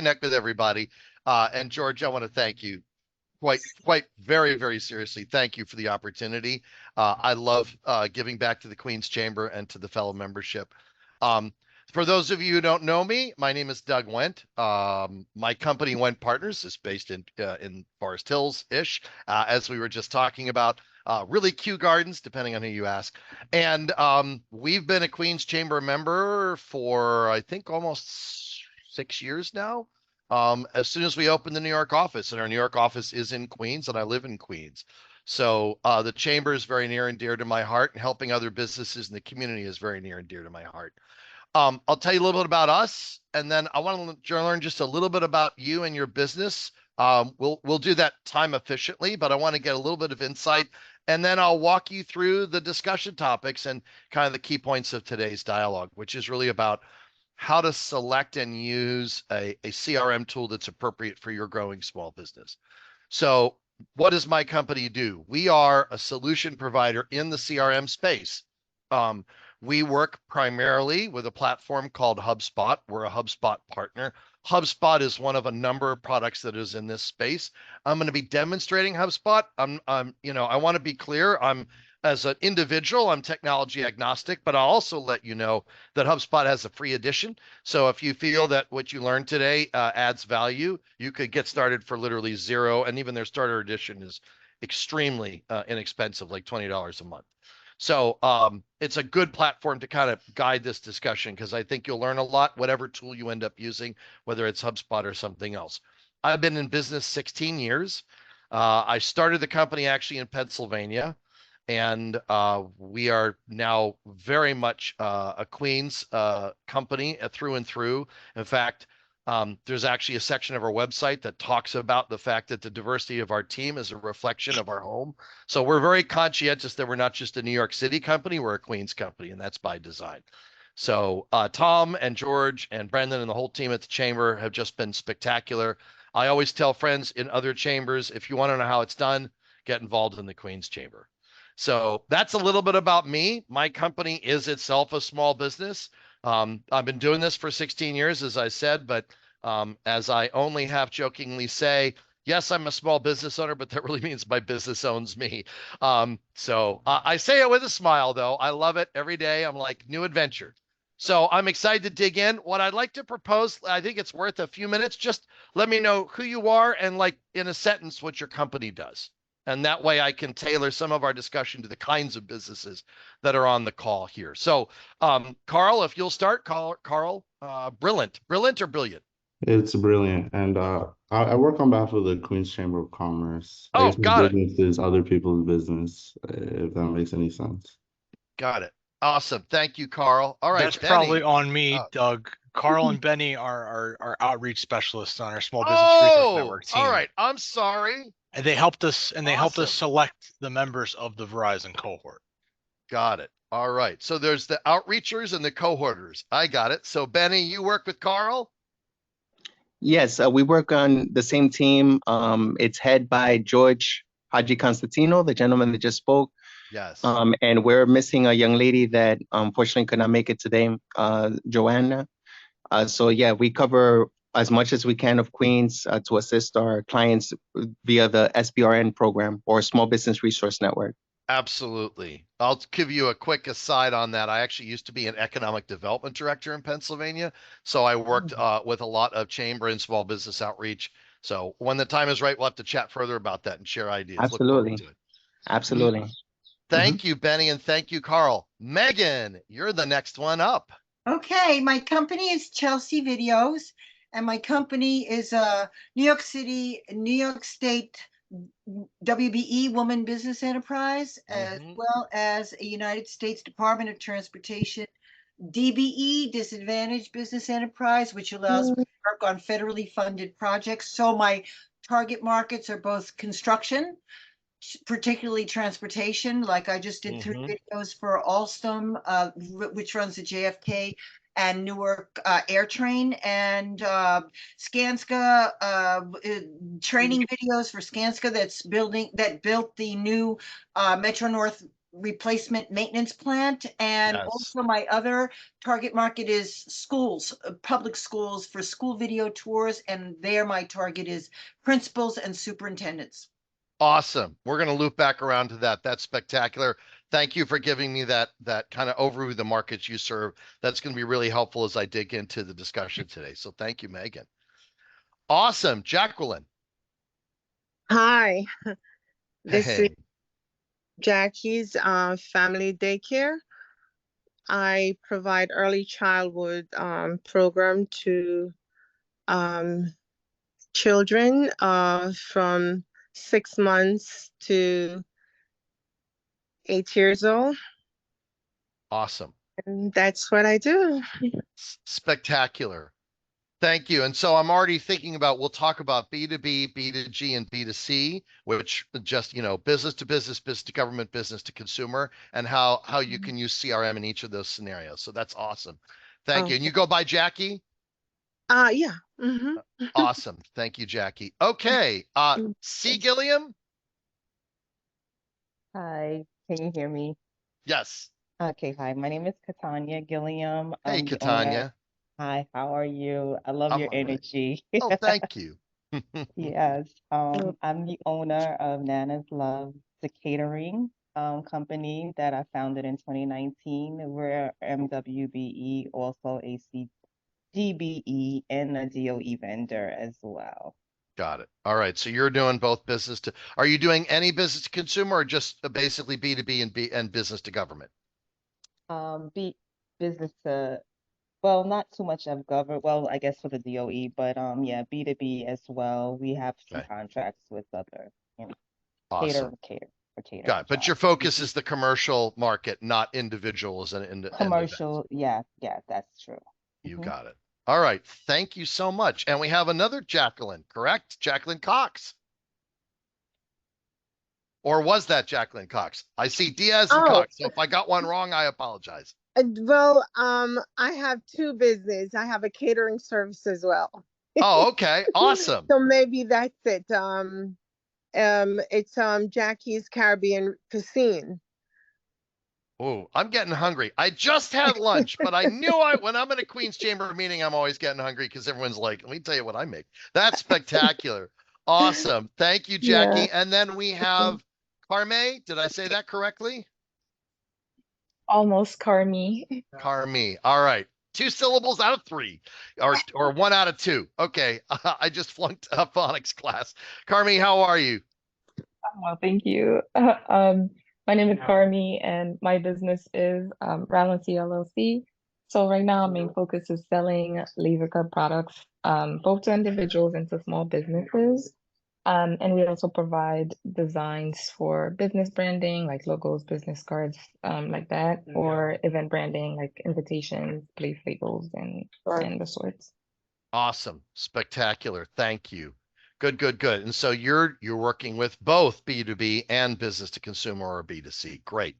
connect with everybody. And George, I want to thank you very, very seriously. Thank you for the opportunity. I love giving back to the Queen's Chamber and to the fellow membership. For those of you who don't know me, my name is Doug Wendt. My company, Wendt Partners, is based in Forest Hills-ish, as we were just talking about. Really Kew Gardens, depending on who you ask. And we've been a Queen's Chamber member for, I think, almost 6 years now. As soon as we opened the New York office, and our New York office is in Queens, and I live in Queens. So the chamber is very near and dear to my heart, and helping other businesses in the community is very near and dear to my heart. I'll tell you a little bit about us, and then I want to learn just a little bit about you and your business. We'll do that time efficiently, but I want to get a little bit of insight, and then I'll walk you through the discussion topics and kind of the key points of today's dialogue, which is really about how to select and use a CRM tool that's appropriate for your growing small business. So what does my company do? We are a solution provider in the CRM space. We work primarily with a platform called HubSpot. We're a HubSpot partner. HubSpot is one of a number of products that is in this space. I'm going to be demonstrating HubSpot. I want to be clear. As an individual, I'm technology agnostic, but I'll also let you know that HubSpot has a free edition. So if you feel that what you learned today adds value, you could get started for literally zero. And even their starter edition is extremely inexpensive, like $20 a month. So it's a good platform to kind of guide this discussion, because I think you'll learn a lot, whatever tool you end up using, whether it's HubSpot or something else. I've been in business 16 years. I started the company actually in Pennsylvania, and we are now very much a Queens company through and through. In fact, there's actually a section of our website that talks about the fact that the diversity of our team is a reflection of our home. So we're very conscientious that we're not just a New York City company, we're a Queens company, and that's by design. So Tom and George and Brendan and the whole team at the chamber have just been spectacular. I always tell friends in other chambers, if you want to know how it's done, get involved in the Queens Chamber. So that's a little bit about me. My company is itself a small business. I've been doing this for 16 years, as I said, but as I only half jokingly say, yes, I'm a small business owner, but that really means my business owns me. So I say it with a smile, though. I love it every day. I'm like, new adventure. So I'm excited to dig in. What I'd like to propose, I think it's worth a few minutes. Just let me know who you are and, like, in a sentence, what your company does. And that way I can tailor some of our discussion to the kinds of businesses that are on the call here. So, Carl, if you'll start, Carl, brilliant or brilliant? It's brilliant. And I work on behalf of the Queen's Chamber of Commerce. I Oh, guess my got it. business is other people's business, if that makes any sense. Got it. Awesome. Thank you, Carl. All right, That's Benny. probably on me, Doug. Carl and Benny are outreach specialists on our Small Business Resource Network team. All right. I'm sorry. And they helped us, Awesome. select the members of the Verizon cohort. Got it. All right. So there's the outreachers and the cohorters. I got it. So Benny, you work with Carl? Yes, we work on the same team. It's head by George Haji Constantino, the gentleman that just spoke. Yes. And we're missing a young lady that unfortunately could not make it today, Joanna. So yeah, we cover as much as we can of Queens to assist our clients via the SBRN program, or Small Business Resource Network. Absolutely. I'll give you a quick aside on that. I actually used to be an economic development director in Pennsylvania. So I worked with a lot of chamber and small business outreach. So when the time is right, we'll have to chat further about that and share ideas. Absolutely. Absolutely. Thank you, Benny, and thank you, Carl. Megan, you're the next one up. Okay, my company is Chelsea Videos, and my company is a New York State WBE Woman Business Enterprise, as well as a United States Department of Transportation DBE, Disadvantaged Business Enterprise, which allows me to work on federally funded projects. So my target markets are both construction, particularly transportation, like I just did 3 videos for Alstom, which runs the JFK and Newark AirTrain, and Skanska, training videos for Skanska that built the new Metro North replacement maintenance plant. And Yes. also my other target market is schools, public schools for school video tours. And there my target is principals and superintendents. Awesome. We're going to loop back around to that. That's spectacular. Thank you for giving me that kind of overview of the markets you serve. That's going to be really helpful as I dig into the discussion today. So thank you, Megan. Awesome. Jacqueline. Hi, this is Hey. Jackie's family daycare. I provide early childhood program to children from 6 months to 8 years old, Awesome. and that's what I do. Spectacular. Thank you. And so I'm already thinking about, we'll talk about B2B, B2G, and B2C, which just, business to business, business to government, business to consumer, and how you can use CRM in each of those scenarios. So that's awesome. Thank you. And you go by Jackie? Yeah. Mm-hmm. Awesome. Thank you, Jackie. Okay. C. Gilliam? Hi, can you hear me? Yes. Okay, hi, my name is Katanya Gilliam. Hey, I'm the owner. Katanya. Hi, how are you? I love I'm your all right. energy. Oh, thank you. Yes, I'm the owner of Nana's Love, the catering company that I founded in 2019. We're MWBE, also a CGBE, and a DOE vendor as well. Got it. All right. So you're doing both are you doing any business to consumer or just basically B2B and business to government? Be business to, well, not too much of government, well, I guess for the DOE, but yeah, B2B as well. We have some Okay. contracts with other, Awesome. cater for catering Got it. But your jobs. focus is the commercial market, not individuals and Commercial, yeah, that's true. You Mhm. got it. All right. Thank you so much. And we have another Jacqueline, correct? Jacqueline Cox. Or was that Jacqueline Cox? I see Diaz and Oh. Cox. So if I got one wrong, I apologize. Well, I have two business. I have a catering service as well. Oh, okay. Awesome. So maybe that's it. It's Jackie's Caribbean Cuisine. Oh, I'm getting hungry. I just had lunch, but I knew when I'm in a Queen's Chamber meeting, I'm always getting hungry because everyone's like, let me tell you what I make. That's spectacular. Awesome. Thank you, Jackie. Yeah. And then we have Carme. Did I say that correctly? Almost Carmi. Carmi. All right. 2 syllables out of 3 or 1 out of 2. Okay. I just flunked a phonics class. Carmi, how are you? Well, thank you. My name is Carmi, and my business is Ralency LLC. So right now, our main focus is selling laser cut products, both to individuals and to small businesses. And we also provide designs for business branding, like logos, business cards, like that, or event branding, like invitations, place labels, and the sorts. Awesome. Spectacular. Thank you. Good, good, good. And so you're working with both B2B and business to consumer or B2C. Great.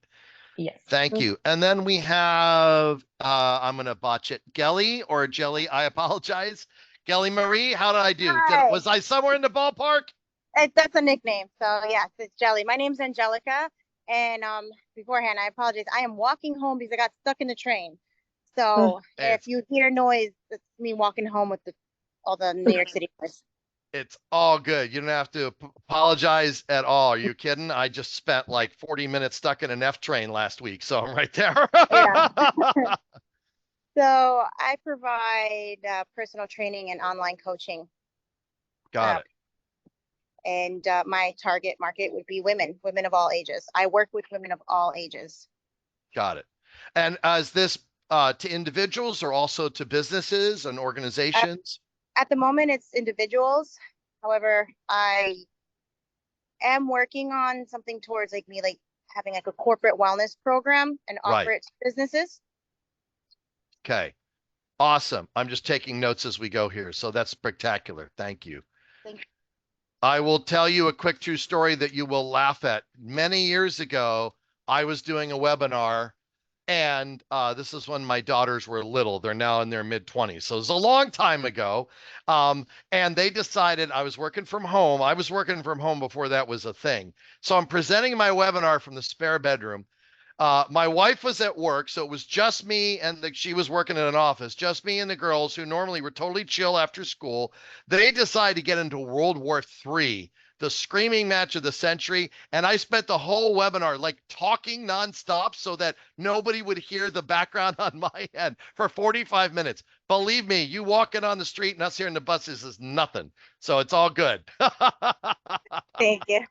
Yes. Thank you. And then we have I'm gonna botch it. Gelly or Jelly, I apologize. Gelly Marie, how did I do? Hi. Was I somewhere in the ballpark? That's a nickname. So yes, it's Jelly. My name's Angelica. And beforehand, I apologize. I am walking home because I got stuck in the train. So if you hear noise, it's me walking home with all the New York City noise. It's all good. You don't have to apologize at all. Are you kidding? I just spent like 40 minutes stuck in an F train last week, so I'm right there. Yeah. So I provide personal training and online coaching. Got it. And my target market would be women of all ages. I work with women of all ages. Got it. And is this to individuals or also to businesses and organizations? At the moment, it's individuals. However, I am working on something towards like having like a corporate wellness program and offer it to businesses. Okay. Awesome. I'm just taking notes as we go here. So that's spectacular. Thank you. Thank you. I will tell you a quick true story that you will laugh at. Many years ago, I was doing a webinar, and this is when my daughters were little. They're now in their mid-20s. So it was a long time ago. And they decided I was working from home. I was working from home before that was a thing. So I'm presenting my webinar from the spare bedroom. My wife was at work, so it was just me, and she was working in an office, just me and the girls who normally were totally chill after school. They decided to get into World War III, the screaming match of the century. And I spent the whole webinar like talking nonstop so that nobody would hear the background on my end for 45 minutes. Believe me, you walking on the street and us hearing the buses is nothing. So it's all good. Thank you.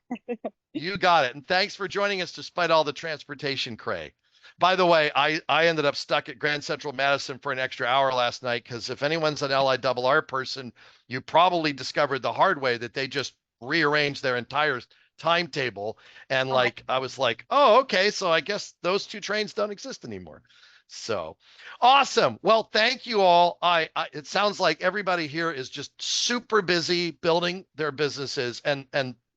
You got it. And thanks for joining us despite all the transportation cray. By the way, I ended up stuck at Grand Central Madison for an extra hour last night because if anyone's an LIRR person, you probably discovered the hard way that they just rearranged their entire timetable. And like, I was like, oh, okay. So I guess those two trains don't exist anymore. So awesome. Well, thank you all. It sounds like everybody here is just super busy building their businesses, and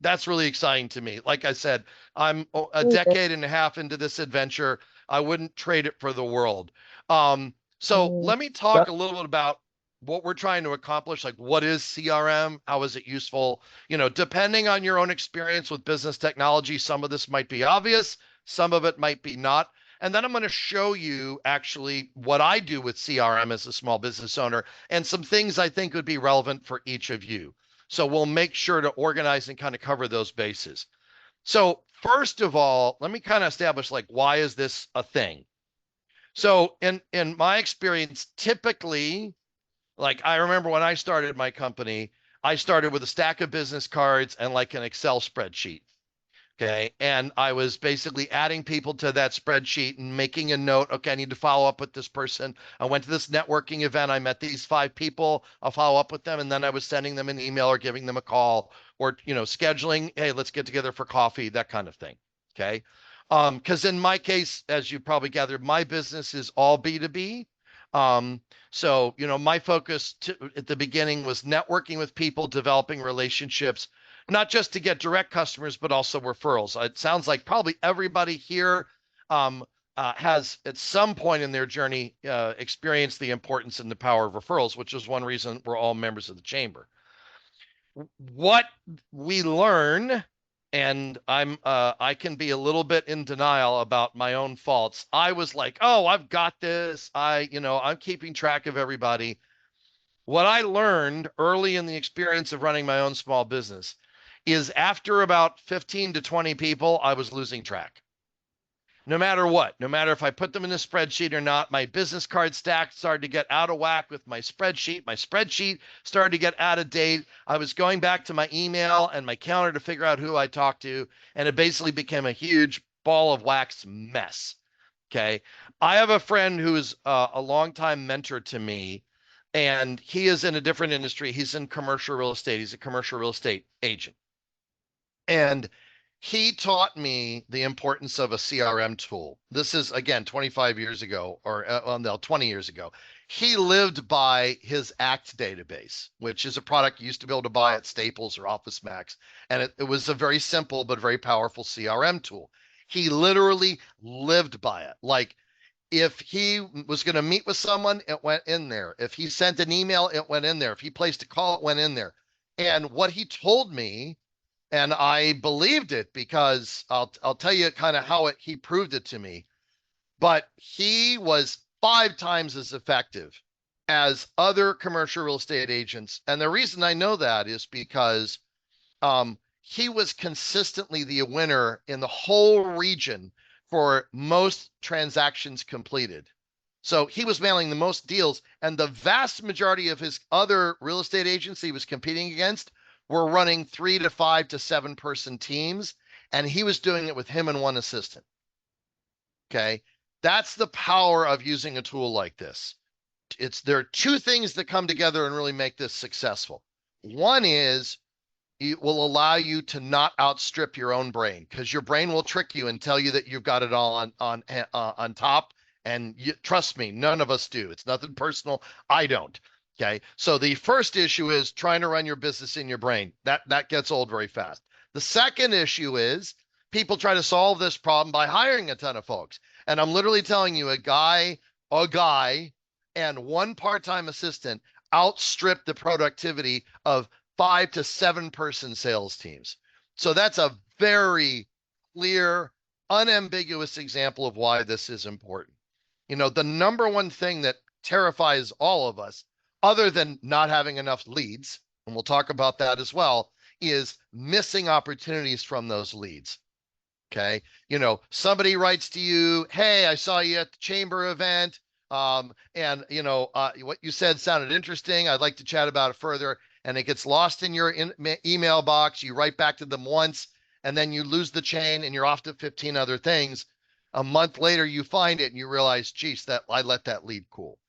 that's really exciting to me. Like I said, I'm a decade and a half into this adventure. I wouldn't trade it for the world. So let me talk a little bit about what we're trying to accomplish. Like, what is CRM? How is it useful? You know, depending on your own experience with business technology, some of this might be obvious, some of it might be not. And then I'm going to show you actually what I do with CRM as a small business owner and some things I think would be relevant for each of you. So we'll make sure to organize and kind of cover those bases. So first of all, let me kind of establish like, why is this a thing? So in my experience, typically, like I remember when I started my company, I started with a stack of business cards and like an Excel spreadsheet. Okay. And I was basically adding people to that spreadsheet and making a note. Okay, I need to follow up with this person. I went to this networking event. I met these 5 people. I'll follow up with them. And then I was sending them an email or giving them a call or, you know, scheduling, hey, let's get together for coffee, that kind of thing. Okay. Because in my case, as you probably gathered, my business is all B2B. So, you know, my focus at the beginning was networking with people, developing relationships, not just to get direct customers, but also referrals. It sounds like probably everybody here has at some point in their journey experienced the importance and the power of referrals, which is one reason we're all members of the chamber. What we learn, and I can be a little bit in denial about my own faults. I was like, oh, I've got this. I'm keeping track of everybody. What I learned early in the experience of running my own small business is after about 15 to 20 people, I was losing track. No matter what, no matter if I put them in a spreadsheet or not, my business card stack started to get out of whack with my spreadsheet. My spreadsheet started to get out of date. I was going back to my email and my calendar to figure out who I talked to, and it basically became a huge ball of wax mess. Okay. I have a friend who is a longtime mentor to me, and he is in a different industry. He's in commercial real estate. He's a commercial real estate agent. And he taught me the importance of a CRM tool. This is, again, 25 years ago, or 20 years ago. He lived by his ACT database, which is a product you used to be able to buy at Staples or Office Max. And it was a very simple but very powerful CRM tool. He literally lived by it. Like, if he was going to meet with someone, it went in there. If he sent an email, it went in there. If he placed a call, it went in there. And what he told me, and I believed it because I'll tell you kind of how he proved it to me, but he was 5 times as effective as other commercial real estate agents. And the reason I know that is because he was consistently the winner in the whole region for most transactions completed. So he was mailing the most deals, and the vast majority of his other real estate agents he was competing against were running 3 to 5 to 7 person teams, and he was doing it with him and one assistant. Okay. That's the power of using a tool like this. There are 2 things that come together and really make this successful. One is it will allow you to not outstrip your own brain, because your brain will trick you and tell you that you've got it all on top. And trust me, none of us do. It's nothing personal. I don't. Okay. So the first issue is trying to run your business in your brain. That gets old very fast. The second issue is people try to solve this problem by hiring a ton of folks. And I'm literally telling you, a guy and 1 part-time assistant outstrip the productivity of 5 to 7 person sales teams. So that's a very clear unambiguous example of why this is important. You know, the number one thing that terrifies all of us, other than not having enough leads, and we'll talk about that as well, is missing opportunities from those leads. Okay. You know, somebody writes to you, hey, I saw you at the chamber event. And you know, what you said sounded interesting. I'd like to chat about it further. And it gets lost in your email box. You write back to them once, and then you lose the chain and you're off to 15 other things. A month later, you find it and you realize, geez, that I let that lead cool.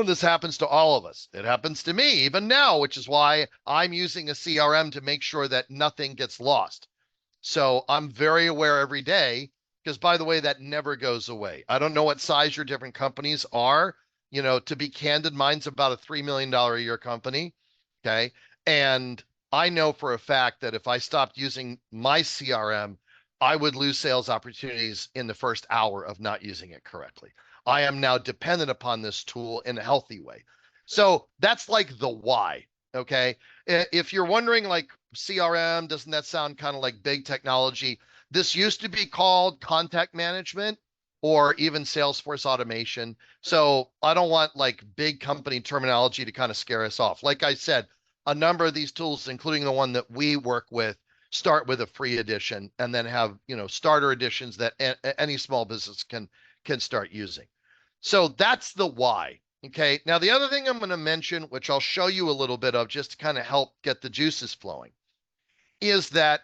This happens to all of us. It happens to me even now, which is why I'm using a CRM to make sure that nothing gets lost. So I'm very aware every day, because by the way, that never goes away. I don't know what size your different companies are. You know, to be candid, mine's about a $3 million a year company. Okay. And I know for a fact that if I stopped using my CRM, I would lose sales opportunities in the first hour of not using it correctly. I am now dependent upon this tool in a healthy way. So that's like the why. Okay. If you're wondering, like, CRM, doesn't that sound kind of like big technology? This used to be called contact management or even Salesforce automation. So I don't want like big company terminology to kind of scare us off. Like I said, a number of these tools, including the one that we work with, start with a free edition and then have, you know, starter editions that any small business can start using. So that's the why. Okay. Now, the other thing I'm going to mention, which I'll show you a little bit of just to kind of help get the juices flowing, is that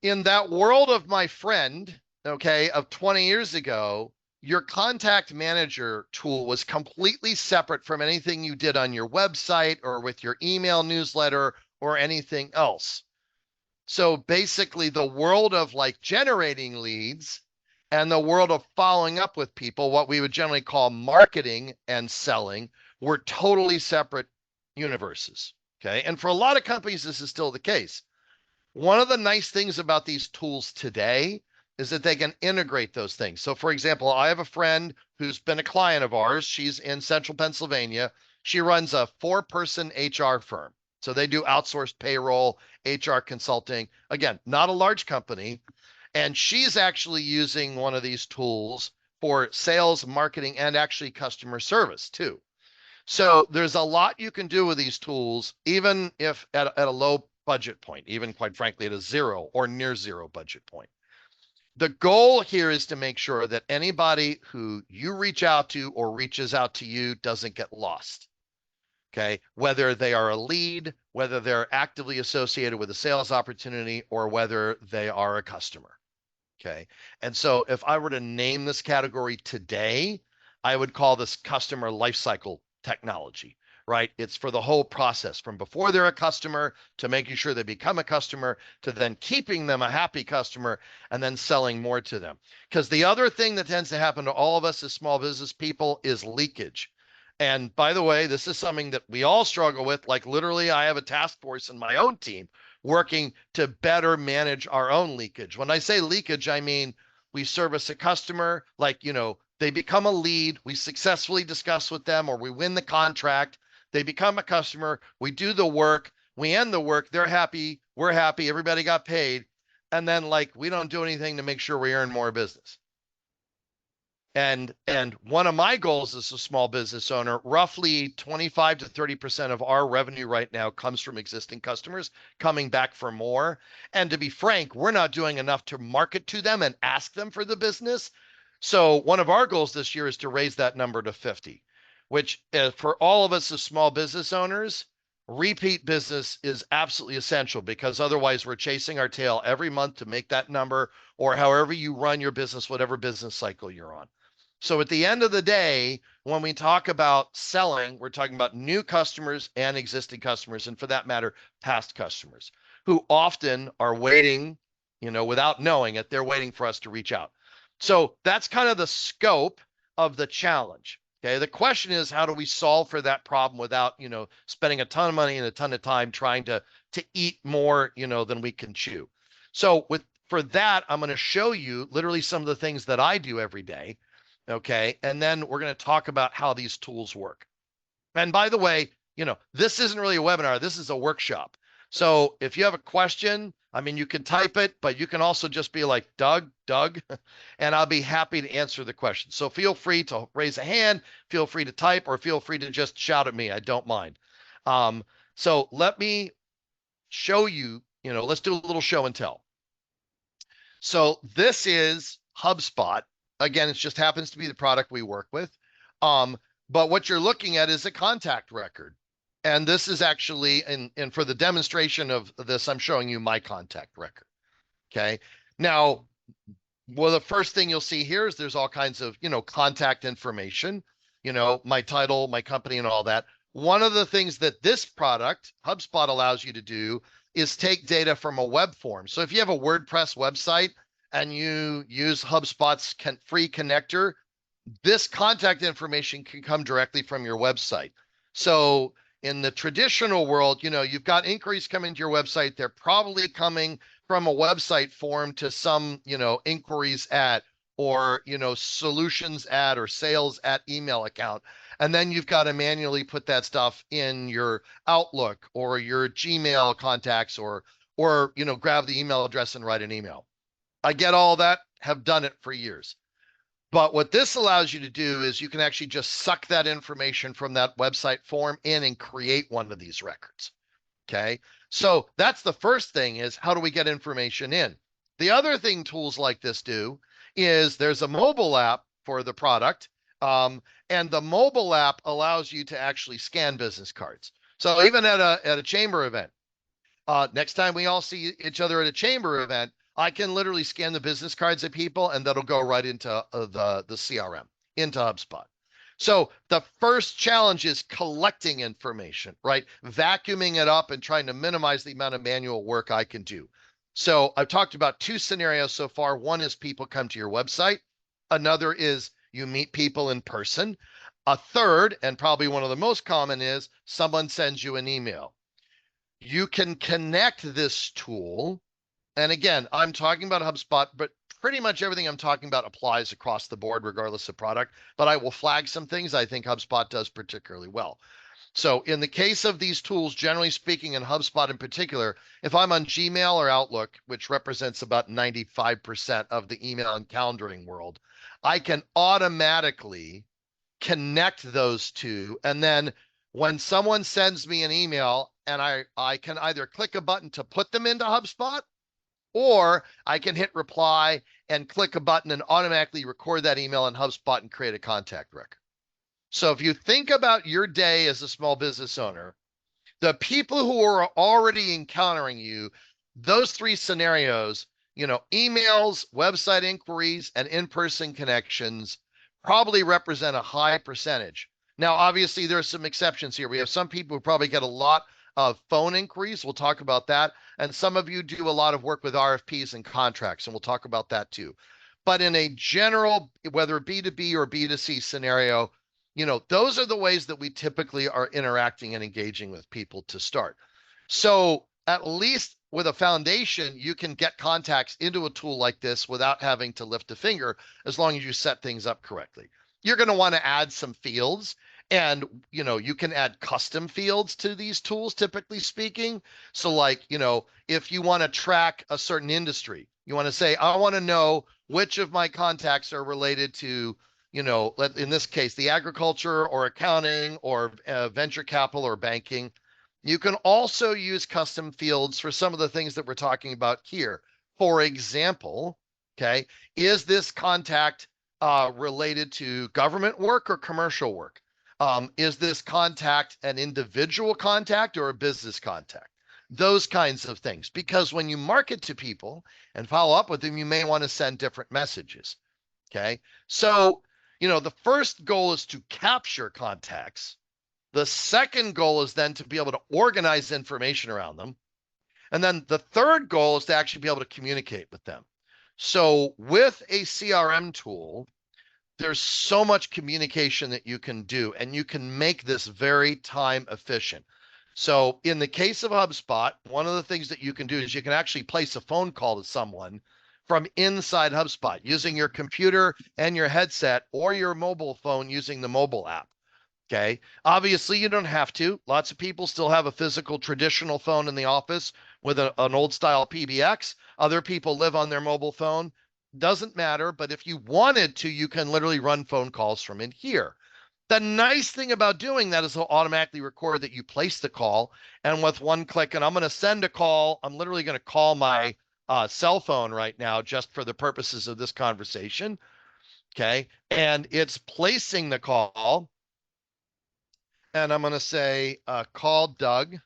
in that world of my friend, okay, of 20 years ago, your contact manager tool was completely separate from anything you did on your website or with your email newsletter or anything else. So basically, the world of like generating leads and the world of following up with people, what we would generally call marketing and selling, were totally separate universes. Okay. And for a lot of companies, this is still the case. One of the nice things about these tools today is that they can integrate those things. So for example, I have a friend who's been a client of ours. She's in central Pennsylvania. She runs a 4-person HR firm. So they do outsourced payroll, HR consulting. Again, not a large company. And she's actually using one of these tools for sales, marketing, and actually customer service too. So there's a lot you can do with these tools, even if at a low budget point, even quite frankly, at a zero or near zero budget point. The goal here is to make sure that anybody who you reach out to or reaches out to you doesn't get lost. Okay, whether they are a lead, whether they're actively associated with a sales opportunity, or whether they are a customer. Okay, and so if I were to name this category today, I would call this customer lifecycle technology, right? It's for the whole process from before they're a customer to making sure they become a customer to then keeping them a happy customer and then selling more to them. Because the other thing that tends to happen to all of us as small business people is leakage. And by the way, this is something that we all struggle with. Like literally, I have a task force in my own team working to better manage our own leakage. When I say leakage, I mean we service a customer, like, you know, they become a lead, we successfully discuss with them, or we win the contract, they become a customer, we do the work, we end the work, they're happy, we're happy, everybody got paid, and then like we don't do anything to make sure we earn more business. And one of my goals as a small business owner, roughly 25 to 30% of our revenue right now comes from existing customers coming back for more. And to be frank, we're not doing enough to market to them and ask them for the business. So one of our goals this year is to raise that number to 50, which for all of us as small business owners, repeat business is absolutely essential, because otherwise we're chasing our tail every month to make that number, or however you run your business, whatever business cycle you're on. So at the end of the day, when we talk about selling, we're talking about new customers and existing customers, and for that matter, past customers who often are waiting, you know, without knowing it, they're waiting for us to reach out. So that's kind of the scope of the challenge. Okay. The question is, how do we solve for that problem without, you know, spending a ton of money and a ton of time trying to eat more, you know, than we can chew. So for that, I'm going to show you literally some of the things that I do every day. Okay. And then we're going to talk about how these tools work. And by the way, you know, this isn't really a webinar. This is a workshop. So if you have a question, I mean, you can type it, but you can also just be like, Doug, and I'll be happy to answer the question. So feel free to raise a hand, feel free to type, or feel free to just shout at me. I don't mind. So let me show you, let's do a little show and tell. So this is HubSpot. Again, it just happens to be the product we work with. But what you're looking at is a contact record. And this is actually, and for the demonstration of this, I'm showing you my contact record. Okay. Now, well, the first thing you'll see here is there's all kinds of, contact information, my title, my company, and all that. One of the things that this product, HubSpot, allows you to do is take data from a web form. So if you have a WordPress website and you use HubSpot's free connector, this contact information can come directly from your website. So in the traditional world, you've got inquiries coming to your website. They're probably coming from a website form to some, inquiries at, or, solutions at, or sales at email account. And then you've got to manually put that stuff in your Outlook or your Gmail contacts, or, grab the email address and write an email. I get all that, have done it for years. But what this allows you to do is you can actually just suck that information from that website form in and create one of these records. Okay. So that's the first thing, is how do we get information in? The other thing tools like this do is there's a mobile app for the product. And the mobile app allows you to actually scan business cards. So even at a chamber event, next time we all see each other at a chamber event, I can literally scan the business cards of people, and that'll go right into the CRM, into HubSpot. So the first challenge is collecting information, right? Vacuuming it up and trying to minimize the amount of manual work I can do. So I've talked about two scenarios so far. One is people come to your website. Another is you meet people in person. A third, and probably one of the most common, is someone sends you an email. You can connect this tool. And again, I'm talking about HubSpot, but pretty much everything I'm talking about applies across the board, regardless of product. But I will flag some things I think HubSpot does particularly well. So in the case of these tools, generally speaking, in HubSpot in particular, if I'm on Gmail or Outlook, which represents about 95% of the email and calendaring world, I can automatically connect those two. And then when someone sends me an email, and I can either click a button to put them into HubSpot, or I can hit reply and click a button and automatically record that email in HubSpot and create a contact record. So if you think about your day as a small business owner, the people who are already encountering you, those three scenarios, emails, website inquiries, and in-person connections probably represent a high percentage. Now, obviously, there are some exceptions here. We have some people who probably get a lot of phone inquiries. We'll talk about that. And some of you do a lot of work with RFPs and contracts, and we'll talk about that too. But in a general, whether B2B or B2C scenario, those are the ways that we typically are interacting and engaging with people to start. So at least with a foundation, you can get contacts into a tool like this without having to lift a finger, as long as you set things up correctly. You're going to want to add some fields. And, you can add custom fields to these tools, typically speaking. So like, if you want to track a certain industry, you want to say, I want to know which of my contacts are related to, in this case, the agriculture or accounting or venture capital or banking. You can also use custom fields for some of the things that we're talking about here. For example, okay, is this contact related to government work or commercial work? Is this contact an individual contact or a business contact? Those kinds of things. Because when you market to people and follow up with them, you may want to send different messages. Okay. So, the first goal is to capture contacts. The second goal is then to be able to organize information around them. And then the third goal is to actually be able to communicate with them. So with a CRM tool, there's so much communication that you can do, and you can make this very time efficient. So in the case of HubSpot, one of the things that you can do is you can actually place a phone call to someone from inside HubSpot using your computer and your headset, or your mobile phone using the mobile app. Okay. Obviously, you don't have to. Lots of people still have a physical traditional phone in the office with an old style PBX. Other people live on their mobile phone. Doesn't matter. But if you wanted to, you can literally run phone calls from in here. The nice thing about doing that is it'll automatically record that you place the call. And with one click, and I'm going to send a call, I'm literally going to call my cell phone right now just for the purposes of this conversation. Okay. And it's placing the call. And I'm going to say, call Doug.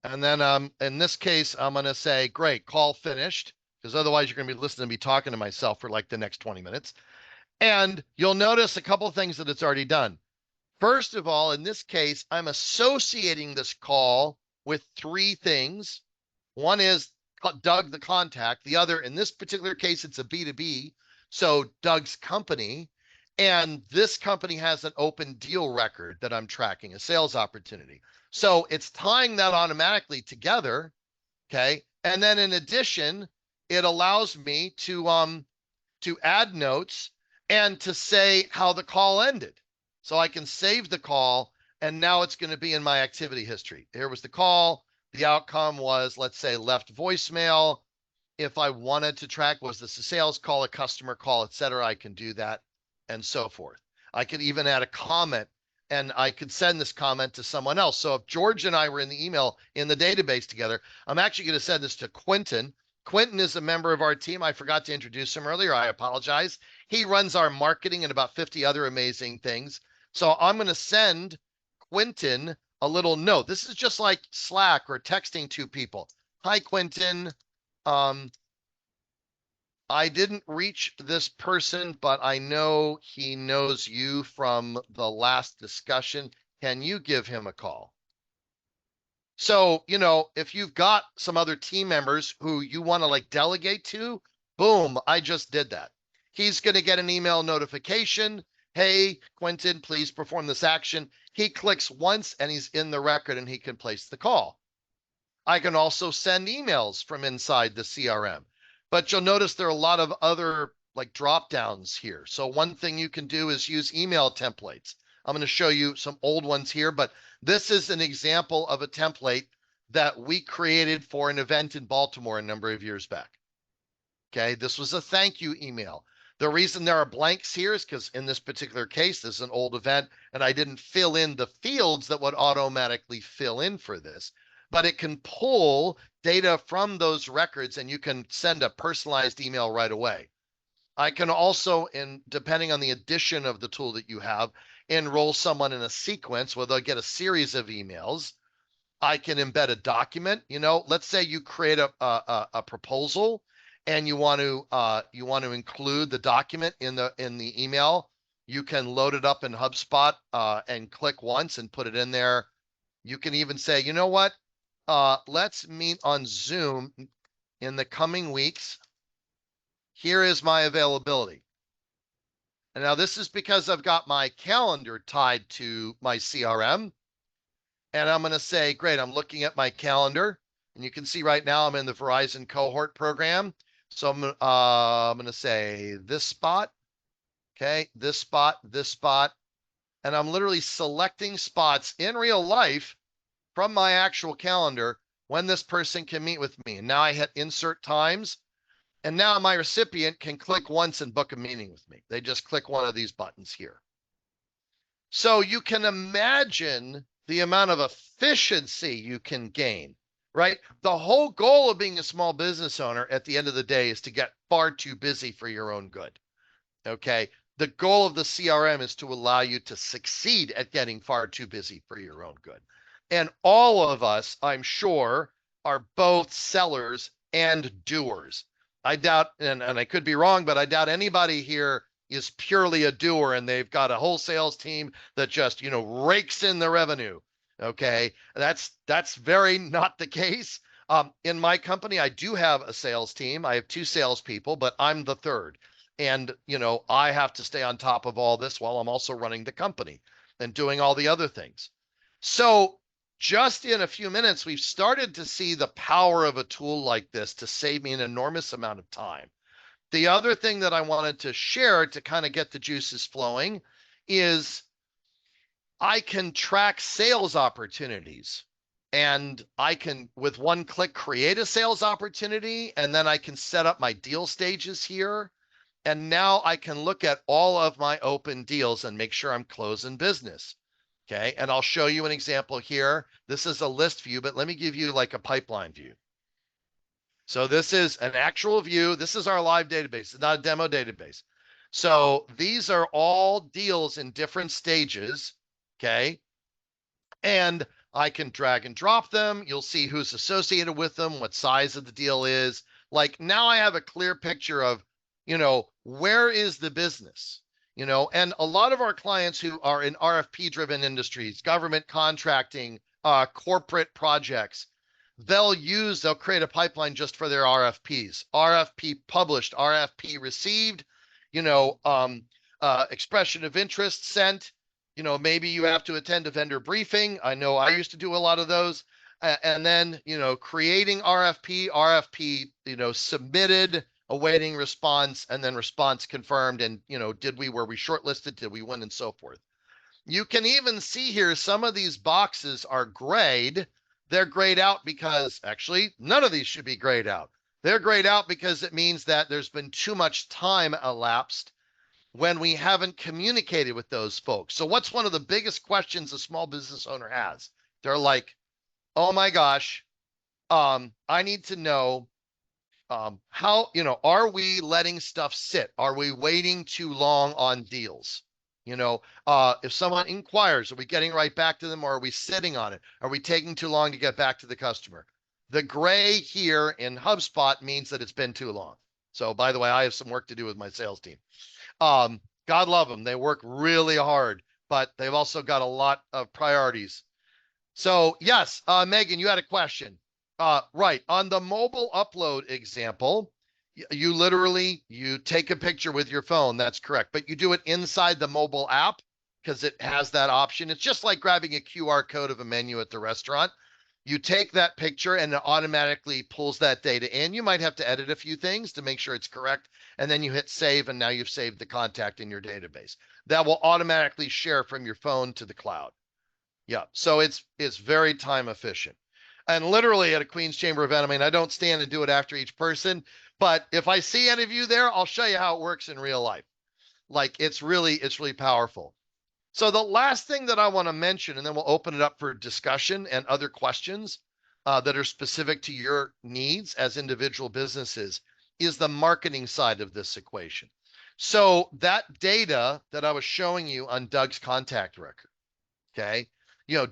And then in this case, I'm going to say, great, call finished. Because otherwise you're going to be listening to me talking to myself for like the next 20 minutes. And you'll notice a couple of things that it's already done. First of all, in this case, I'm associating this call with three things. One is Doug, the contact. The other, in this particular case, it's a B2B. So Doug's company. And this company has an open deal record that I'm tracking, a sales opportunity. So it's tying that automatically together. Okay. And then in addition, it allows me to add notes and to say how the call ended. So I can save the call, and now it's going to be in my activity history. Here was the call. The outcome was, let's say, left voicemail. If I wanted to track, was this a sales call, a customer call, et cetera, I can do that, and so forth. I could even add a comment, and I could send this comment to someone else. So if George and I were in the email in the database together, I'm actually going to send this to Quentin. Quentin is a member of our team. I forgot to introduce him earlier. I apologize. He runs our marketing and about 50 other amazing things. So I'm going to send Quentin a little note. This is just like Slack or texting to people. Hi, Quentin. I didn't reach this person, but I know he knows you from the last discussion. Can you give him a call? So, if you've got some other team members who you want to like delegate to, boom, I just did that. He's going to get an email notification. Hey, Quentin, please perform this action. He clicks once and he's in the record and he can place the call. I can also send emails from inside the CRM, but you'll notice there are a lot of other like drop downs here. So one thing you can do is use email templates. I'm going to show you some old ones here, but this is an example of a template that we created for an event in Baltimore a number of years back. Okay, this was a thank you email. The reason there are blanks here is because in this particular case, this is an old event, and I didn't fill in the fields that would automatically fill in for this. But it can pull data from those records, and you can send a personalized email right away. I can also, depending on the addition of the tool that you have, enroll someone in a sequence where they'll get a series of emails. I can embed a document. Let's say you create a proposal and you want to include the document in the email. You can load it up in HubSpot and click once and put it in there. You can even say, you know what? Let's meet on Zoom in the coming weeks. Here is my availability. And now this is because I've got my calendar tied to my CRM. And I'm going to say, great, I'm looking at my calendar. And you can see right now I'm in the Verizon cohort program. So I'm going to say this spot. Okay, this spot, this spot. And I'm literally selecting spots in real life from my actual calendar when this person can meet with me. And now I hit insert times. And now my recipient can click once and book a meeting with me. They just click one of these buttons here. So you can imagine the amount of efficiency you can gain, right? The whole goal of being a small business owner at the end of the day is to get far too busy for your own good, okay? The goal of the CRM is to allow you to succeed at getting far too busy for your own good. And all of us, I'm sure, are both sellers and doers. I doubt, and I could be wrong, but I doubt anybody here is purely a doer and they've got a whole sales team that just, rakes in the revenue. Okay. That's very not the case. In my company, I do have a sales team. I have 2 salespeople, but I'm the third. And, I have to stay on top of all this while I'm also running the company and doing all the other things. So just in a few minutes, we've started to see the power of a tool like this to save me an enormous amount of time. The other thing that I wanted to share to kind of get the juices flowing is I can track sales opportunities, and I can, with one click, create a sales opportunity, and then I can set up my deal stages here. And now I can look at all of my open deals and make sure I'm closing business. Okay. And I'll show you an example here. This is a list view, but let me give you like a pipeline view. So this is an actual view. This is our live database. It's not a demo database. So these are all deals in different stages. Okay. And I can drag and drop them. You'll see who's associated with them, what size of the deal is. Like now I have a clear picture of, where is the business? And a lot of our clients who are in RFP driven industries, government contracting, corporate projects, they'll create a pipeline just for their RFPs. RFP published, RFP received, expression of interest sent. Maybe you have to attend a vendor briefing. I know I used to do a lot of those. And then, creating RFP, submitted, awaiting response, and then response confirmed. And, were we shortlisted? Did we win, and so forth. You can even see here, some of these boxes are grayed. They're grayed out because actually none of these should be grayed out. They're grayed out because it means that there's been too much time elapsed when we haven't communicated with those folks. So what's one of the biggest questions a small business owner has? They're like, oh my gosh, I need to know how, are we letting stuff sit? Are we waiting too long on deals? If someone inquires, are we getting right back to them, or are we sitting on it? Are we taking too long to get back to the customer? The gray here in HubSpot means that it's been too long. So by the way, I have some work to do with my sales team. God love them. They work really hard, but they've also got a lot of priorities. So yes, Megan, you had a question. Right. On the mobile upload example, you take a picture with your phone. That's correct. But you do it inside the mobile app because it has that option. It's just like grabbing a QR code of a menu at the restaurant. You take that picture and it automatically pulls that data in. You might have to edit a few things to make sure it's correct. And then you hit save, and now you've saved the contact in your database. That will automatically share from your phone to the cloud. Yeah, so it's very time efficient. And literally at a Queen's Chamber event, I mean, I don't stand and do it after each person, but if I see any of you there, I'll show you how it works in real life. Like it's really powerful. So the last thing that I want to mention, and then we'll open it up for discussion and other questions that are specific to your needs as individual businesses, is the marketing side of this equation. So that data that I was showing you on Doug's contact record, okay?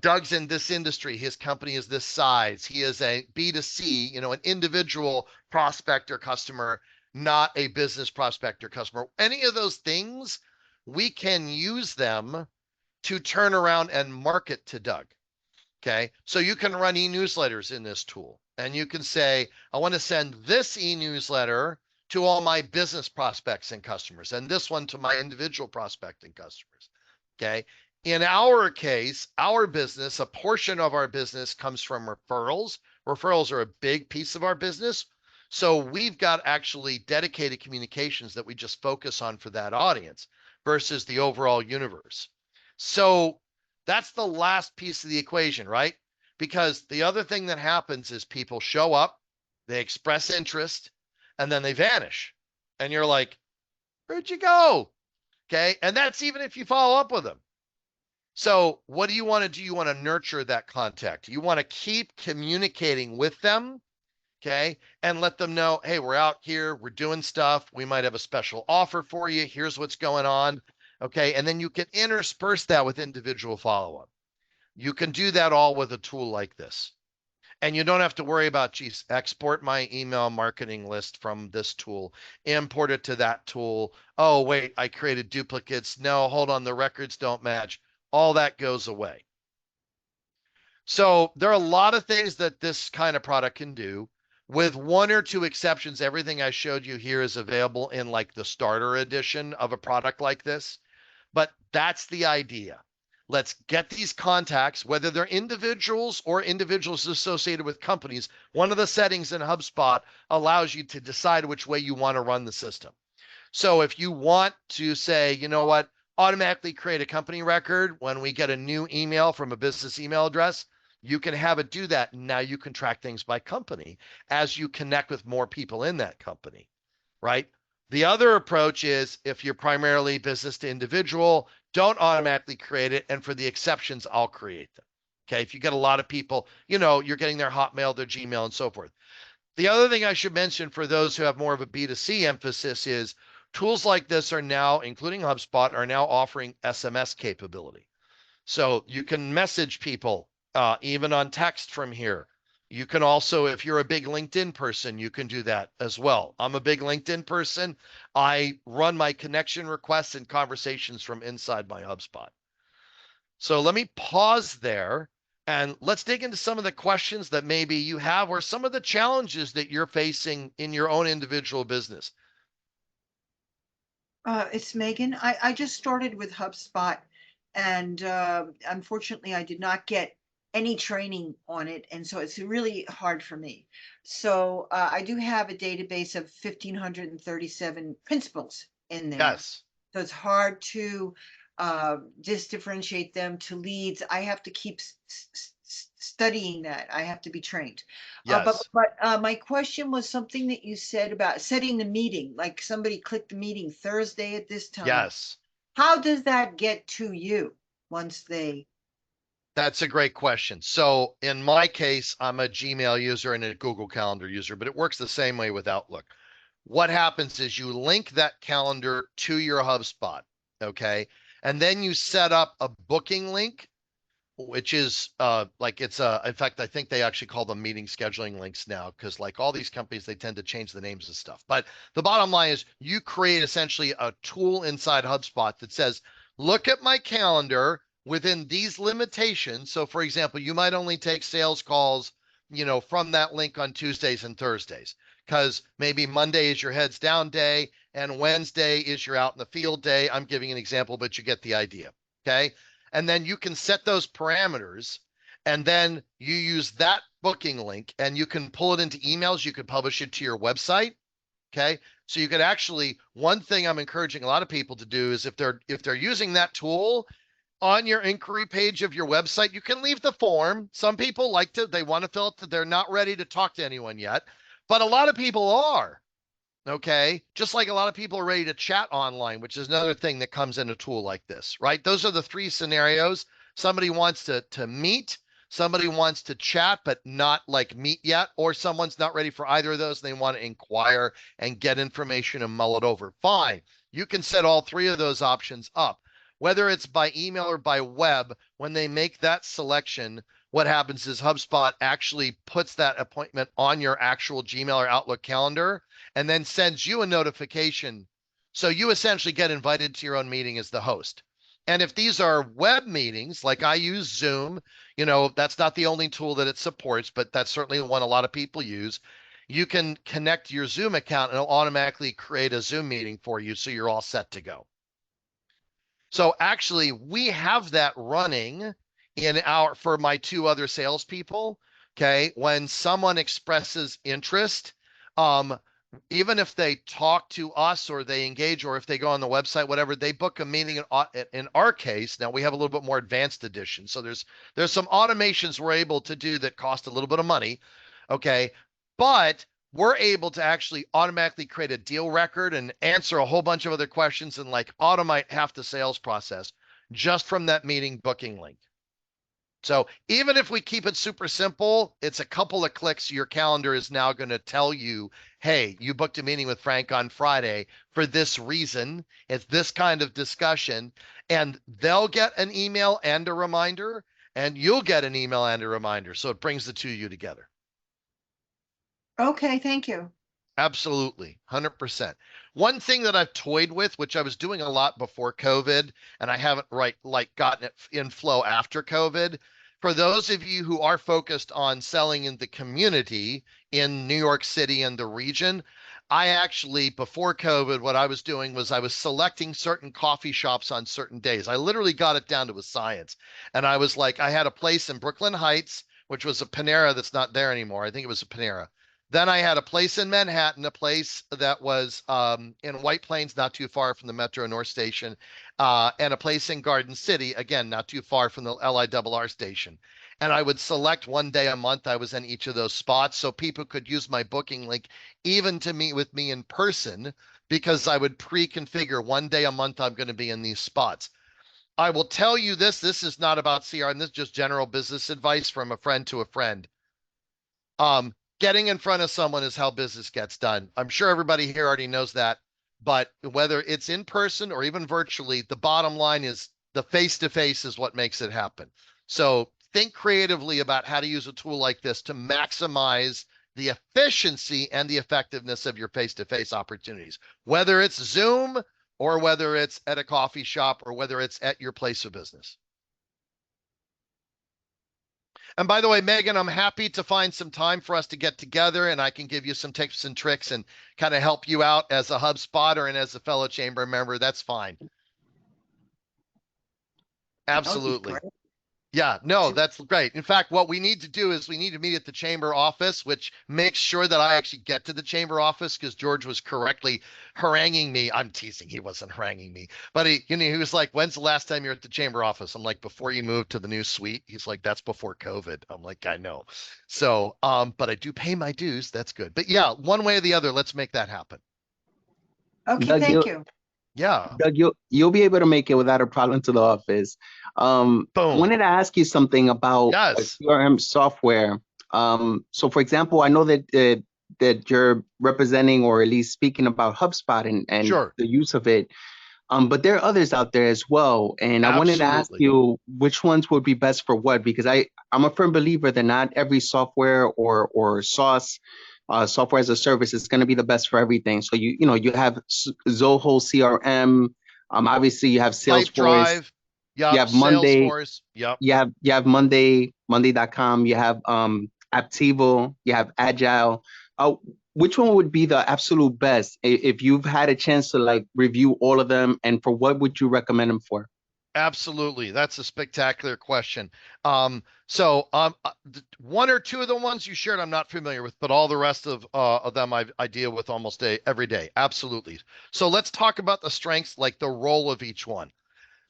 Doug's in this industry. His company is this size. He is a B2C, an individual prospect or customer, not a business prospect or customer. Any of those things, we can use them to turn around and market to Doug. Okay. So you can run e-newsletters in this tool, and you can say, I want to send this e-newsletter to all my business prospects and customers, and this one to my individual prospecting customers. Okay. In our case, our business, a portion of our business comes from referrals. Referrals are a big piece of our business. So we've got actually dedicated communications that we just focus on for that audience versus the overall universe. So that's the last piece of the equation, right? Because the other thing that happens is people show up, they express interest, and then they vanish. And you're like, where'd you go? Okay. And that's even if you follow up with them. So what do? You want to nurture that contact. You want to keep communicating with them, okay? And let them know, hey, we're out here, we're doing stuff. We might have a special offer for you. Here's what's going on, okay? And then you can intersperse that with individual follow-up. You can do that all with a tool like this. And you don't have to worry about, geez, export my email marketing list from this tool, import it to that tool. Oh, wait, I created duplicates. No, hold on, the records don't match. All that goes away. So there are a lot of things that this kind of product can do. With one or two exceptions, everything I showed you here is available in like the starter edition of a product like this. But that's the idea. Let's get these contacts, whether they're individuals or individuals associated with companies. One of the settings in HubSpot allows you to decide which way you want to run the system. So if you want to say, you know what, automatically create a company record when we get a new email from a business email address. You can have it do that. Now you can track things by company as you connect with more people in that company, right? The other approach is if you're primarily business to individual, don't automatically create it. And for the exceptions, I'll create them. Okay. If you get a lot of people, you're getting their Hotmail, their Gmail, and so forth. The other thing I should mention for those who have more of a B2C emphasis is tools like this are now, including HubSpot, are now offering SMS capability. So you can message people even on text from here. You can also, if you're a big LinkedIn person, you can do that as well. I'm a big LinkedIn person. I run my connection requests and conversations from inside my HubSpot. So let me pause there and let's dig into some of the questions that maybe you have or some of the challenges that you're facing in your own individual business. It's Megan. I just started with HubSpot, and unfortunately, I did not get any training on it, and so it's really hard for me. So I do have a database of 1,537 principles in there. Yes. So it's hard to just differentiate them to leads. I have to keep studying that. I have to be trained. Yes. But my question was something that you said about setting the meeting, like somebody clicked the meeting Thursday at this time. Yes. How does that get to you once they? That's a great question. So in my case, I'm a Gmail user and a Google Calendar user, but it works the same way with Outlook. What happens is you link that calendar to your HubSpot, okay? And then you set up a booking link, which is in fact, I think they actually call them meeting scheduling links now, because like all these companies, they tend to change the names of stuff. But the bottom line is you create essentially a tool inside HubSpot that says, look at my calendar within these limitations. So for example, you might only take sales calls, from that link on Tuesdays and Thursdays, because maybe Monday is your heads down day and Wednesday is your out in the field day. I'm giving an example, but you get the idea. Okay. And then you can set those parameters and then you use that booking link and you can pull it into emails. You can publish it to your website. Okay. So you could actually, one thing I'm encouraging a lot of people to do is if they're using that tool on your inquiry page of your website, you can leave the form. Some people they want to fill it that they're not ready to talk to anyone yet, but a lot of people are. Okay. Just like a lot of people are ready to chat online, which is another thing that comes in a tool like this, right? Those are the three scenarios. Somebody wants to meet, somebody wants to chat, but not like meet yet, or someone's not ready for either of those. And they want to inquire and get information and mull it over. Fine. You can set all three of those options up, whether it's by email or by web. When they make that selection, what happens is HubSpot actually puts that appointment on your actual Gmail or Outlook calendar and then sends you a notification. So you essentially get invited to your own meeting as the host. And if these are web meetings, like I use Zoom, that's not the only tool that it supports, but that's certainly the one a lot of people use. You can connect your Zoom account and it'll automatically create a Zoom meeting for you. So you're all set to go. So actually we have that running for my two other salespeople. Okay. When someone expresses interest, even if they talk to us or they engage, or if they go on the website, whatever, they book a meeting. In our case, now we have a little bit more advanced edition. So there's some automations we're able to do that cost a little bit of money. Okay. But we're able to actually automatically create a deal record and answer a whole bunch of other questions and automate half the sales process just from that meeting booking link. So even if we keep it super simple, it's a couple of clicks. Your calendar is now going to tell you, hey, you booked a meeting with Frank on Friday for this reason. It's this kind of discussion, and they'll get an email and a reminder, and you'll get an email and a reminder. So it brings the two of you together. Okay, thank you. Absolutely, 100%. One thing that I've toyed with, which I was doing a lot before COVID, and I haven't gotten it in flow after COVID. For those of you who are focused on selling in the community in New York City and the region, I actually, before COVID, what I was doing was I was selecting certain coffee shops on certain days. I literally got it down to a science. And I was I had a place in Brooklyn Heights, which was a Panera that's not there anymore. I think it was a Panera. Then I had a place in Manhattan, a place that was in White Plains, not too far from the Metro North Station, and a place in Garden City, again, not too far from the LIRR station. And I would select one day a month. I was in each of those spots so people could use my booking link even to meet with me in person, because I would pre-configure one day a month I'm going to be in these spots. I will tell you this is not about CRM. This is just general business advice from a friend to a friend. Getting in front of someone is how business gets done. I'm sure everybody here already knows that, but whether it's in person or even virtually, the bottom line is the face-to-face is what makes it happen. So think creatively about how to use a tool like this to maximize the efficiency and the effectiveness of your face-to-face opportunities, whether it's Zoom or whether it's at a coffee shop or whether it's at your place of business. And by the way, Megan, I'm happy to find some time for us to get together and I can give you some tips and tricks and kind of help you out as a HubSpotter and as a fellow chamber member. That's fine. Absolutely. Yeah, no, that's great. In fact, what we need to do is we need to meet at the chamber office, which makes sure that I actually get to the chamber office, because George was correctly haranguing me. I'm teasing, he wasn't haranguing me, but he was like, when's the last time you're at the chamber office? I'm like, before you moved to the new suite. He's like, that's before COVID. I'm like, I know. So, but I do pay my dues. That's good. But yeah, one way or the other, let's make that happen. Okay, Doug, thank you. Yeah. Doug, you'll be able to make it without a problem to the office. I Boom. wanted to ask you something about Yes. CRM software. So for example, I know that that you're representing or at least speaking about HubSpot and Sure. the use of it. But there are others out there as well. And I wanted to ask Absolutely. you which ones would be best for what, because I'm a firm believer that not every software or SaaS, software as a service, is going to be the best for everything. So you have Zoho CRM. Obviously you have Salesforce. Pipedrive. Yep. You have Monday. Salesforce. Yep. You have Monday.com. You have Aptivo. You have Agile. Which one would be the absolute best if you've had a chance to like review all of them, and for what would you recommend them for? Absolutely. That's a spectacular question. One or two of the ones you shared, I'm not familiar with, but all the rest of them I deal with almost every day. Absolutely. So let's talk about the strengths, like the role of each one.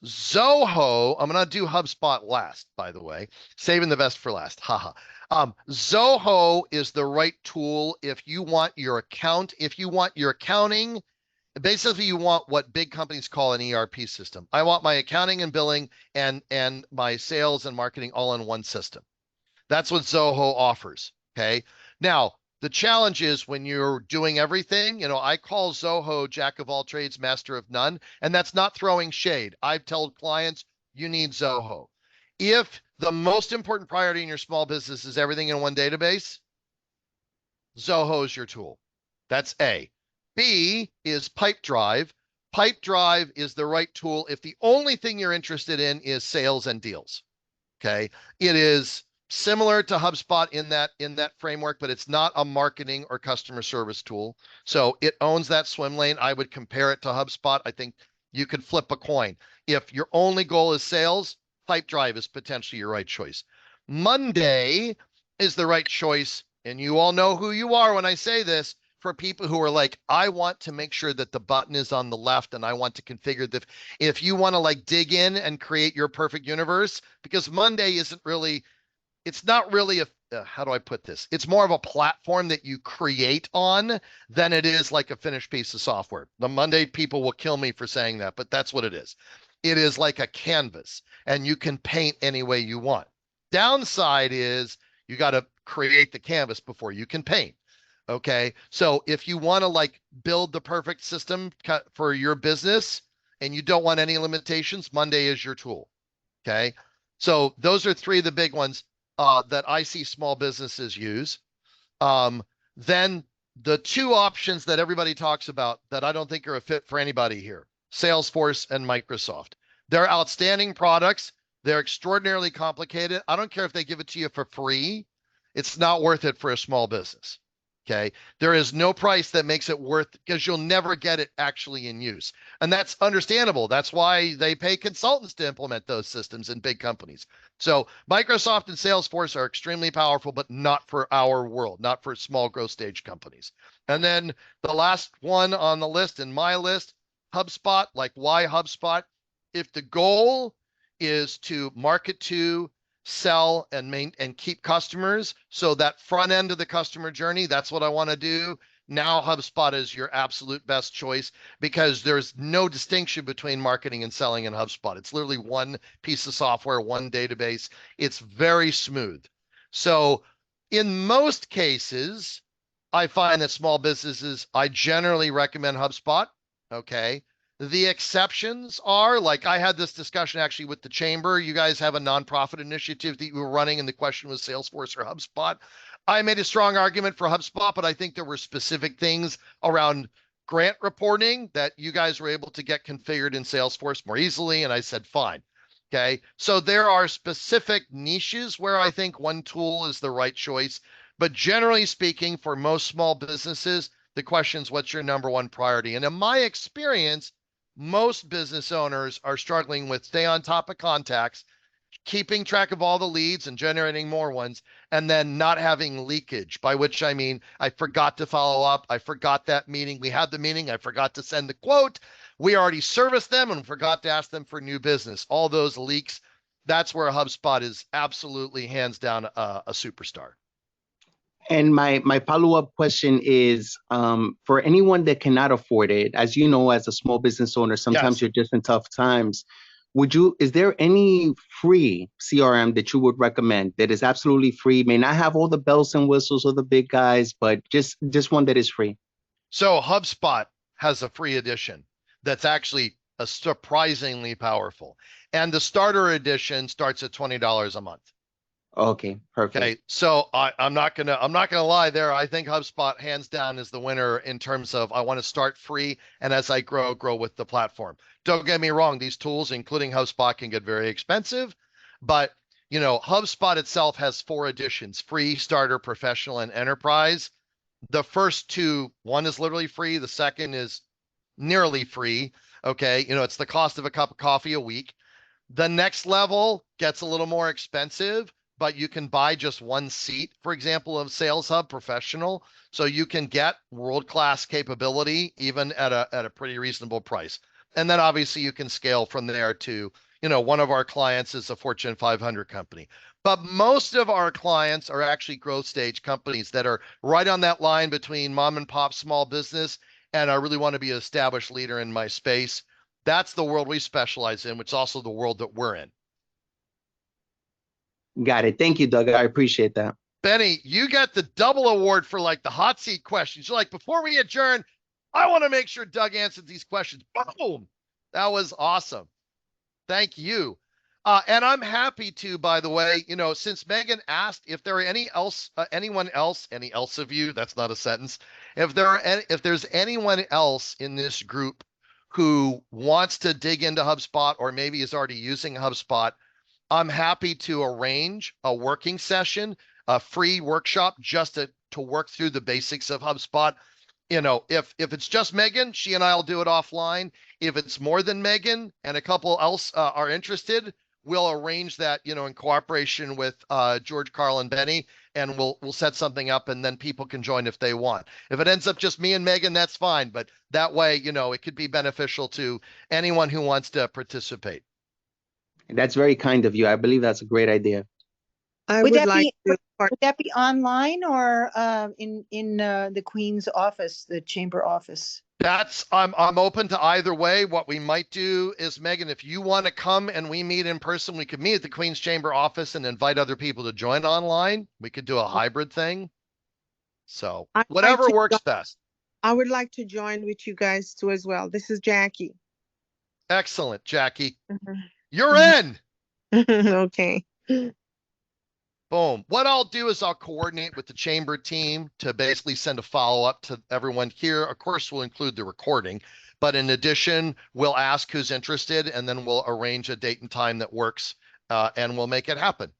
Zoho, I'm going to do HubSpot last, by the way, saving the best for last. Haha. Zoho is the right tool if you want your accounting. Basically, you want what big companies call an ERP system. I want my accounting and billing and my sales and marketing all in one system. That's what Zoho offers. Okay. Now, the challenge is when you're doing everything, I call Zoho jack of all trades, master of none, and that's not throwing shade. I've told clients you need Zoho. If the most important priority in your small business is everything in one database, Zoho is your tool. That's A. B is Pipedrive. Pipedrive is the right tool if the only thing you're interested in is sales and deals. Okay. It is similar to HubSpot in that framework, but it's not a marketing or customer service tool. So it owns that swim lane. I would compare it to HubSpot. I think you could flip a coin. If your only goal is sales, Pipedrive is potentially your right choice. Monday is the right choice. And you all know who you are when I say this, for people who are like, I want to make sure that the button is on the left and I want to configure the, if you want to like dig in and create your perfect universe, because Monday isn't really, it's not really how do I put this? It's more of a platform that you create on than it is like a finished piece of software. The Monday people will kill me for saying that, but that's what it is. It is like a canvas and you can paint any way you want. Downside is you got to create the canvas before you can paint. Okay. So if you want to like build the perfect system for your business and you don't want any limitations, Monday is your tool. Okay. So those are three of the big ones that I see small businesses use. Then the two options that everybody talks about that I don't think are a fit for anybody here, Salesforce and Microsoft. They're outstanding products. They're extraordinarily complicated. I don't care if they give it to you for free. It's not worth it for a small business. Okay. There is no price that makes it worth, because you'll never get it actually in use. And that's understandable. That's why they pay consultants to implement those systems in big companies. So Microsoft and Salesforce are extremely powerful, but not for our world, not for small growth stage companies. And then the last one on the list, in my list, HubSpot. Like, why HubSpot? If the goal is to market to, sell, and keep customers, so that front end of the customer journey, that's what I want to do. Now HubSpot is your absolute best choice, because there's no distinction between marketing and selling in HubSpot. It's literally one piece of software, one database. It's very smooth. So in most cases, I find that small businesses, I generally recommend HubSpot. Okay. The exceptions are, like, I had this discussion actually with the chamber. You guys have a nonprofit initiative that you were running, and the question was Salesforce or HubSpot. I made a strong argument for HubSpot, but I think there were specific things around grant reporting that you guys were able to get configured in Salesforce more easily. And I said, fine. Okay. So there are specific niches where I think one tool is the right choice. But generally speaking, for most small businesses, the question is, what's your number one priority? And in my experience, most business owners are struggling with stay on top of contacts, keeping track of all the leads and generating more ones, and then not having leakage, by which I mean, I forgot to follow up. I forgot that meeting. We had the meeting. I forgot to send the quote. We already serviced them and forgot to ask them for new business. All those leaks. That's where HubSpot is absolutely hands down a superstar. And my follow-up question is, for anyone that cannot afford it, as you know, as a small business owner, sometimes Yes. you're just in tough times. Is there any free CRM that you would recommend that is absolutely free, may not have all the bells and whistles of the big guys, but just one that is free? So HubSpot has a free edition that's actually a surprisingly powerful. And the starter edition starts at $20 a month. Okay, perfect. Okay, so I'm not gonna lie there. I think HubSpot hands down is the winner in terms of, I want to start free, and as I grow with the platform. Don't get me wrong, these tools, including HubSpot, can get very expensive, but HubSpot itself has 4 editions: free, starter, professional, and enterprise. The first 2, one is literally free, the second is nearly free. Okay, it's the cost of a cup of coffee a week. The next level gets a little more expensive, but you can buy just one seat, for example, of Sales Hub Professional. So you can get world-class capability even at a pretty reasonable price. And then obviously you can scale from there to, one of our clients is a Fortune 500 company. But most of our clients are actually growth stage companies that are right on that line between mom and pop small business, and I really want to be an established leader in my space. That's the world we specialize in, which is also the world that we're in. Got it. Thank you, Doug. I appreciate that. Benny, you got the double award for like the hot seat questions. You're like, before we adjourn, I want to make sure Doug answers these questions. Boom. That was awesome. Thank you. And I'm happy to, by the way, since Megan asked if there are anyone else of you, that's not a sentence. If there's anyone else in this group who wants to dig into HubSpot or maybe is already using HubSpot, I'm happy to arrange a working session, a free workshop, just to work through the basics of HubSpot. If it's just Megan, she and I'll do it offline. If it's more than Megan and a couple else are interested, we'll arrange that, in cooperation with George, Carl, and Benny, and we'll set something up, and then people can join if they want. If it ends up just me and Megan, that's fine. But that way, it could be beneficial to anyone who wants to participate. That's very kind of you. I believe that's a great idea. Would that be online or in the Queen's office, the chamber office? I'm open to either way. What we might do is, Megan, if you want to come and we meet in person, we could meet at the Queen's Chamber office and invite other people to join online. We could do a hybrid thing. So whatever works best. I would like to join with you guys too as well. This is Jackie. Excellent, Jackie. You're in. Okay. Boom. What I'll do is I'll coordinate with the chamber team to basically send a follow-up to everyone here. Of course, we'll include the recording, but in addition, we'll ask who's interested, and then we'll arrange a date and time that works, and we'll make it happen.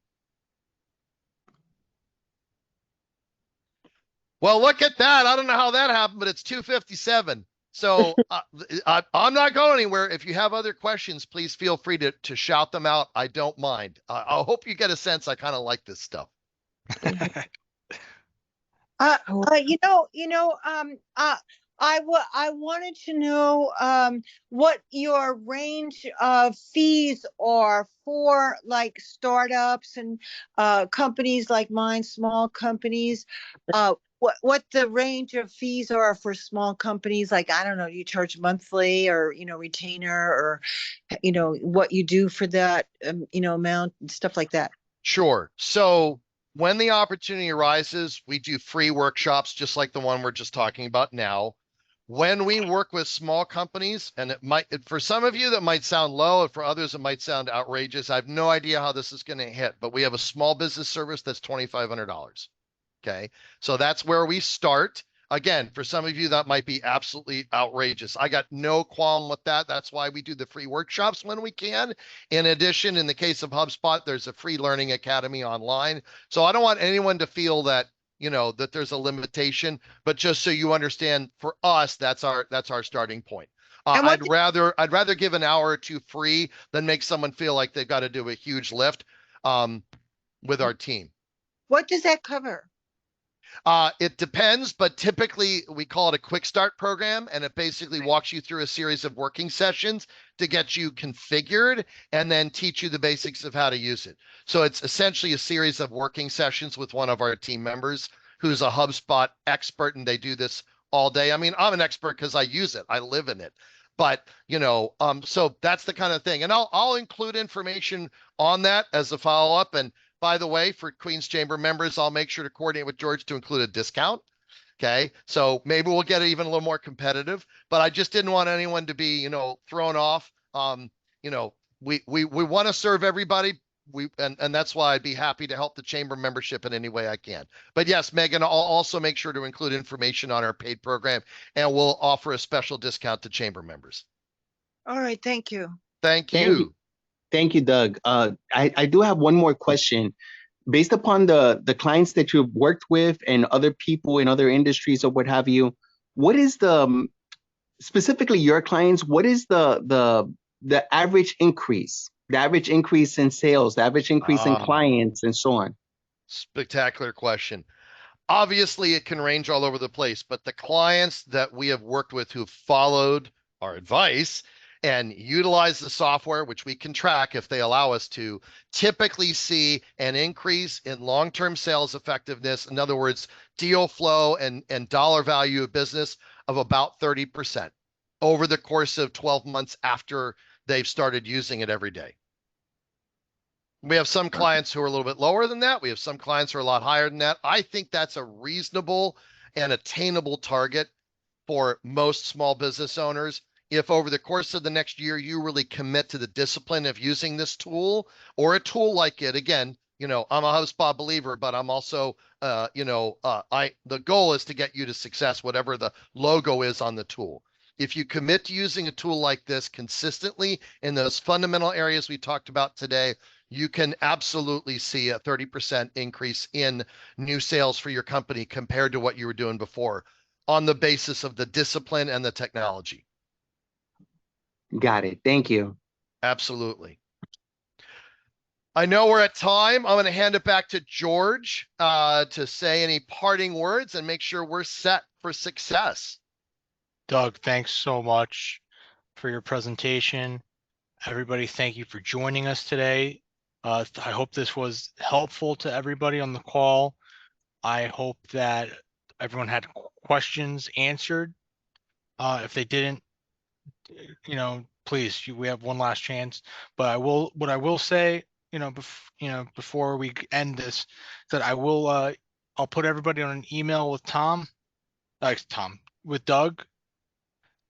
Well, look at that. I don't know how that happened, but it's 2:57. So I'm not going anywhere. If you have other questions, please feel free to shout them out. I don't mind. I hope you get a sense I kind of like this stuff. I wanted to know what your range of fees are for like startups and companies like mine, small companies. What the range of fees are for small companies? Like, I don't know, you charge monthly or retainer, or what you do for that amount and stuff like that. Sure. So when the opportunity arises, we do free workshops just like the one we're just talking about now. When we work with small companies, and for some of you that might sound low, and for others it might sound outrageous. I have no idea how this is going to hit, but we have a small business service that's $2,500. Okay. So that's where we start. Again, for some of you, that might be absolutely outrageous. I got no qualm with that. That's why we do the free workshops when we can. In addition, in the case of HubSpot, there's a free learning academy online. So I don't want anyone to feel that, that there's a limitation, but just so you understand, for us, that's our starting point. I'd rather give an hour or two free than make someone feel like they've got to do a huge lift with our team. What does that cover? It depends, but typically we call it a quick start program, and it basically walks you through a series of working sessions to get you configured and then teach you the basics of how to use it. So it's essentially a series of working sessions with one of our team members who's a HubSpot expert, and they do this all day. I mean, I'm an expert because I use it. I live in it. But, so that's the kind of thing. And I'll include information on that as a follow-up. And by the way, for Queen's Chamber members, I'll make sure to coordinate with George to include a discount. Okay. So maybe we'll get it even a little more competitive, but I just didn't want anyone to be, thrown off. We want to serve everybody. And that's why I'd be happy to help the chamber membership in any way I can. But yes, Megan, I'll also make sure to include information on our paid program, and we'll offer a special discount to chamber members. All right. Thank you. Thank you. Thank you, Doug. I do have one more question. Based upon the clients that you've worked with and other people in other industries or what have you, what is specifically your clients, what is the average increase? The average increase in sales, the average increase in clients, and so on? Spectacular question. Obviously, it can range all over the place, but the clients that we have worked with who followed our advice and utilize the software, which we can track if they allow us to, typically see an increase in long-term sales effectiveness. In other words, deal flow and dollar value of business of about 30% over the course of 12 months after they've started using it every day. We have some clients who are a little bit lower than that. We have some clients who are a lot higher than that. I think that's a reasonable and attainable target for most small business owners. If over the course of the next year, you really commit to the discipline of using this tool or a tool like it, again, I'm a HubSpot believer, but I'm also, the goal is to get you to success, whatever the logo is on the tool. If you commit to using a tool like this consistently in those fundamental areas we talked about today, you can absolutely see a 30% increase in new sales for your company compared to what you were doing before on the basis of the discipline and the technology. Got it. Thank you. Absolutely. I know we're at time. I'm going to hand it back to George to say any parting words and make sure we're set for success. Doug, thanks so much for your presentation. Everybody, thank you for joining us today. I hope this was helpful to everybody on the call. I hope that everyone had questions answered. If they didn't, please, we have one last chance. But what I will say, before we end this, that I'll put everybody on an email with with Doug.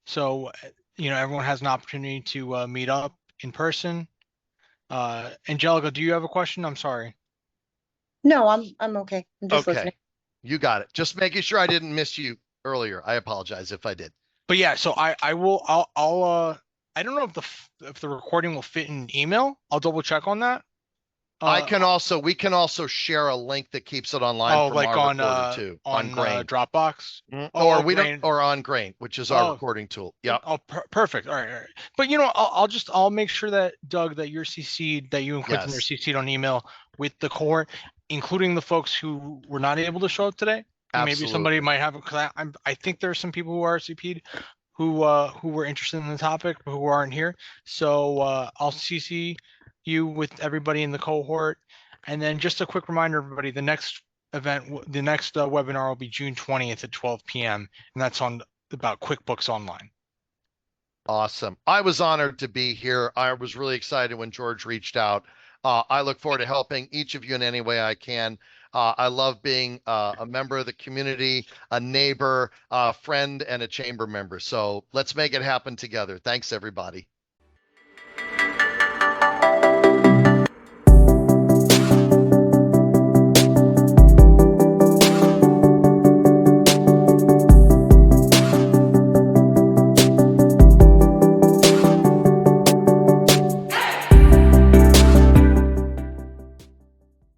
So, everyone has an opportunity to meet up in person. Angelica, do you have a question? I'm sorry. No, I'm okay. I'm just listening. You got it. Just making sure I didn't miss you earlier. I apologize if I did. But yeah, so I don't know if the recording will fit in email. I'll double check on that. we can also share a link that keeps it online Oh, from like our on recorder too, on Grain. Dropbox. Or we Grain. don't, or on Grain, which is our Oh. recording tool. Yeah. Oh, perfect. All right. But I'll make sure that Doug, that you're CC'd, that you and Quentin are Yes. CC'd on email with the cohort, including the folks who were not able to show up today. Maybe somebody Absolutely. might have, because I think there's some people who are RSVP'd who were interested in the topic but who aren't here. So I'll CC you with everybody in the cohort. And then just a quick reminder, everybody, the next webinar will be June 20th at 12 p.m. and that's about QuickBooks Online. Awesome. I was honored to be here. I was really excited when George reached out. I look forward to helping each of you in any way I can. I love being a member of the community, a neighbor, a friend, and a chamber member. So let's make it happen together. Thanks, everybody.